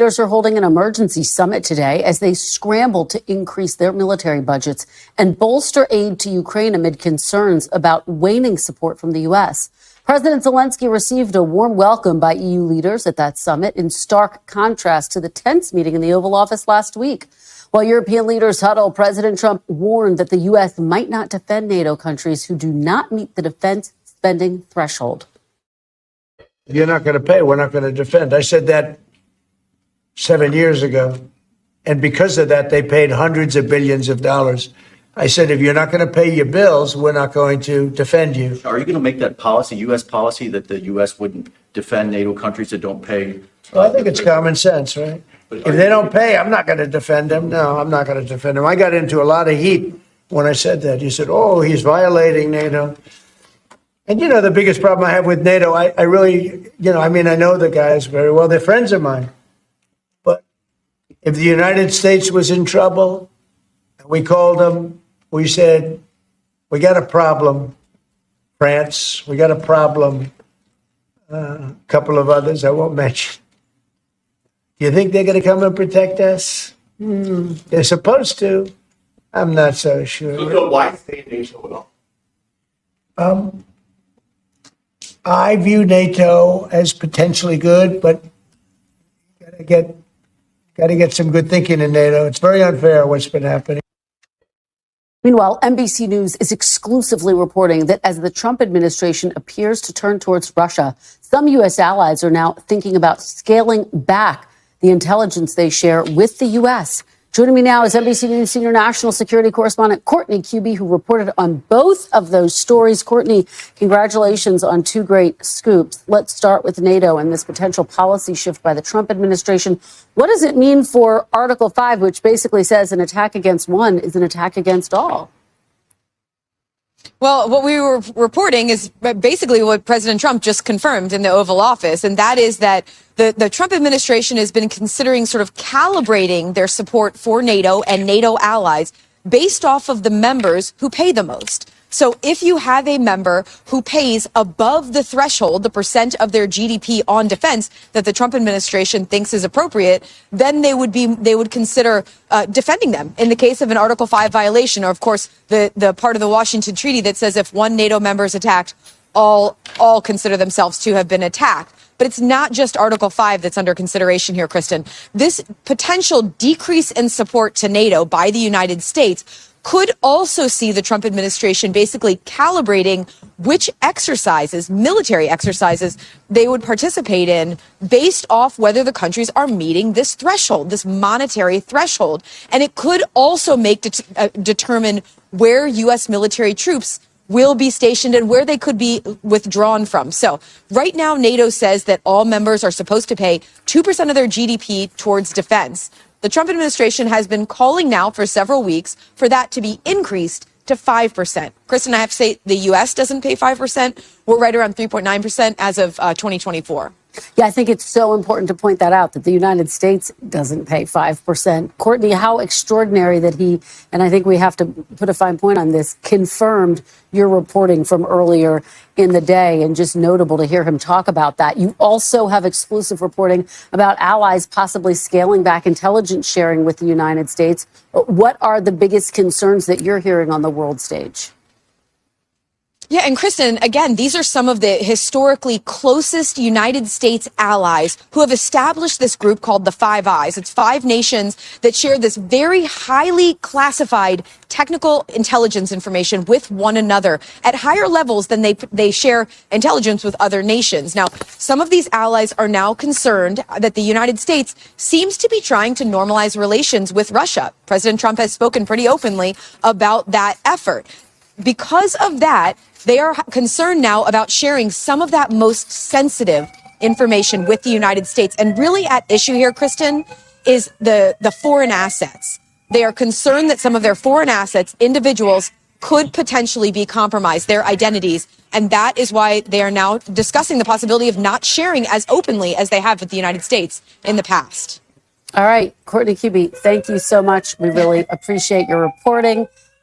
Leaders are holding an emergency summit today as they scramble to increase their military budgets and bolster aid to Ukraine amid concerns about waning support from the U.S. President Zelensky received a warm welcome by EU leaders at that summit in stark contrast to the tense meeting in the Oval Office last week. While European leaders huddle, President Trump warned that the U.S. might not defend NATO countries who do not meet the defense spending threshold. If you're not going to pay, we're not going to defend. I said that 7 years ago. And because of that, they paid hundreds of billions of dollars. I said, if you're not going to pay your bills, we're not going to defend you. Are you going to make that policy, U.S. policy, that the U.S. wouldn't defend NATO countries that don't pay? Well, I think it's common sense, right? If they don't pay, I'm not going to defend them. No, I'm not going to defend them. I got into a lot of heat when I said that. You said, oh, he's violating NATO. And, you know, the biggest problem I have with NATO, I really, I know the guys very well. They're friends of mine. But if the United States was in trouble, and we called them, we said, we got a problem, France, we got a problem, a couple of others I won't mention. Do you think they're going to come and protect us? They're supposed to. I'm not so sure. So why stay in NATO at all? I view NATO as potentially good, but got to get some good thinking in NATO. It's very unfair what's been happening. Meanwhile, NBC News is exclusively reporting that as the Trump administration appears to turn towards Russia, some U.S. allies are now thinking about scaling back the intelligence they share with the U.S. Joining me now is NBC News senior national security correspondent Courtney Kube, who reported on both of those stories. Courtney, congratulations on two great scoops. Let's start with NATO and this potential policy shift by the Trump administration. What does it mean for Article 5, which basically says an attack against one is an attack against all? Well, what we were reporting is basically what President Trump just confirmed in the Oval Office, and that is that the Trump administration has been considering sort of calibrating their support for NATO and NATO allies based off of the members who pay the most. So if you have a member who pays above the threshold, the percent of their GDP on defense that the Trump administration thinks is appropriate, then they would consider defending them in the case of an Article 5 violation, or of course the part of the Washington Treaty that says if one NATO member is attacked, all consider themselves to have been attacked. But it's not just Article 5 that's under consideration here, Kristen. This potential decrease in support to NATO by the United States could also see the Trump administration basically calibrating which exercises, military exercises, they would participate in based off whether the countries are meeting this threshold, this monetary threshold. And it could also make determine where U.S. military troops will be stationed and where they could be withdrawn from. So right now, NATO says that all members are supposed to pay 2% of their GDP towards defense. The Trump administration has been calling now for several weeks for that to be increased to 5%. Kristen, I have to say the U.S. doesn't pay 5%. We're right around 3.9% as of 2024. Yeah, I think it's so important to point that out, that the United States doesn't pay 5%. Courtney, how extraordinary that he, and I think we have to put a fine point on this, confirmed your reporting from earlier in the day, and just notable to hear him talk about that. You also have exclusive reporting about allies possibly scaling back intelligence sharing with the United States. What are the biggest concerns that you're hearing on the world stage? Yeah, and Kristen, again, these are some of the historically closest United States allies who have established this group called the Five Eyes. It's 5 nations that share this very highly classified technical intelligence information with one another at higher levels than they share intelligence with other nations. Now, some of these allies are now concerned that the United States seems to be trying to normalize relations with Russia. President Trump has spoken pretty openly about that effort. Because of that, they are concerned now about sharing some of that most sensitive information with the United States. And really at issue here, Kristen, is the foreign assets. They are concerned that some of their foreign assets, individuals, could potentially be compromised, their identities. And that is why they are now discussing the possibility of not sharing as openly as they have with the United States in the past. All right, Courtney Kube, thank you so much. We really appreciate your reporting.